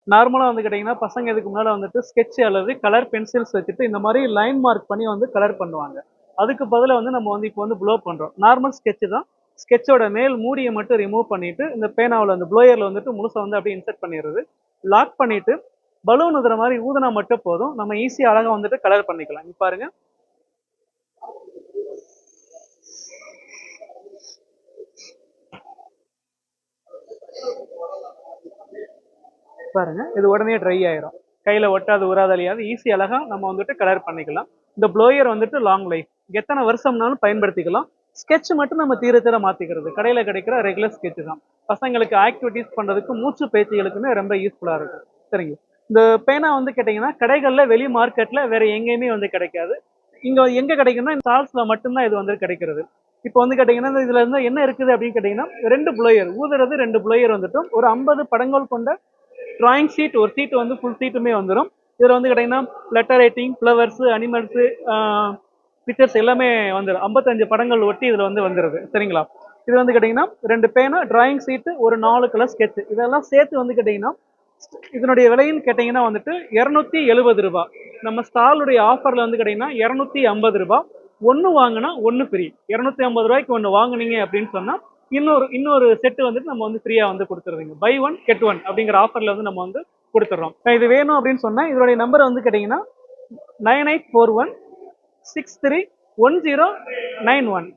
நார்மலா வந்து கேட்டீங்கன்னா, பசங்க இதுக்கு முன்னால வந்துட்டு ஸ்கெட்ச் அல்லது கலர் பென்சில்ஸ் வச்சுட்டு இந்த மாரி லைன் மார்க் பண்ணி வந்து கலர் பண்ணுவாங்க. அதுக்கு பதிலா வந்து நம்ம வந்து இப்போ வந்து ப்ளோ பண்றோம். நார்மல் ஸ்கெட்ச் தான். ஸ்கெட்சோட மேல் மூடிய மட்டும் ரிமூவ் பண்ணிட்டு, இந்த பேனாவுல அந்த ப்ளோயர்ல வந்துட்டு முழுசா வந்து அப்படியே இன்சர்ட் பண்ணிறது. லாக் பண்ணிட்டு, பலூன் ஊதுற மாரி ஊதுனா மட்டும் போதும். நம்ம ஈஸியா அழகா வந்துட்டு கலர் பண்ணிக்கலாம். இங்க பாருங்க. பாருங்க. இது உடனே ட்ரை ஆயிரும். கையில ஒட்டாது, ஊறாது, அழியாது. ஈஸி அழகா நம்ம வந்துட்டு கலர் பண்ணிக்கலாம். இந்த ப்ளோயர் வந்துட்டு லாங் லைஃப். எத்தன வருஷம்னாலும் பயன்படுத்திக்கலாம். ஸ்கெட்ச் மட்டும் நம்ம தீர தீர மாத்திக்கிறது. கடையில கிடைக்கிற ரெகுலர் ஸ்கெட்ச் தான். பசங்களுக்கு ஆக்டிவிட்டீஸ் பண்றதுக்கு, மூச்சு பயிற்சிகளுக்குமே ரொம்ப யூஸ்ஃபுல்லா இருக்கும். சரிங்க. இந்த பேனா வந்து கேட்டீங்கன்னா, கடைகள்ல வெளி மார்க்கெட்ல வேற எங்கேயுமே வந்து கிடைக்காது. இங்க எங்க கிடைக்கும்னா, ஸ்டால்ஸ்ல மட்டும் தான் இது வந்து கிடைக்கிறது. இப்போ வந்து கேட்டீங்கன்னா, இதுல இருந்து என்ன இருக்குது அப்படின்னு கேட்டீங்கன்னா, 2 ப்ளோயர் ஊதுறது 2 ப்ளோயர் வந்துட்டும், ஒரு 50 படங்கள் கொண்ட டிராயிங் ஷீட் ஒரு ஷீட் வந்து ஃபுல் ஷீட்டுமே வந்துடும். இதுல வந்து கேட்டீங்கன்னா letter writing, flowers, animals, pictures எல்லாமே வந்துடும். 55 படங்கள் ஒட்டி இதுல வந்து வந்துருது. சரிங்களா? இது வந்து கேட்டீங்கன்னா 2 பேனா, டிராயிங் ஷீட், ஒரு 4 கலர் ஸ்கெட்ச் இதெல்லாம் சேர்த்து வந்து கேட்டீங்கன்னா இதனுடைய விலைன்னு கேட்டீங்கன்னா வந்துட்டு ரூ. 270. நம்ம ஸ்டாலுடைய ஆஃபர்ல வந்து கேட்டீங்கன்னா ரூ. 250. ஒன்னு வாங்கினா ஒன்னு ஃப்ரீ. ரூ. 250 ஒன்னு வாங்குனீங்க அப்படின்னு சொன்னா இன்னொரு இன்னொரு செட் வந்துட்டு நம்ம வந்து ஃப்ரீயா வந்து கொடுத்துருவீங்க. பை ஒன் கெட் ஒன் அப்படிங்கிற ஆஃபர்ல வந்து நம்ம வந்து கொடுத்துறோம். இது வேணும் அப்படின்னு சொன்னா இதனுடைய நம்பர் வந்து கேட்டீங்கன்னா 9841631091.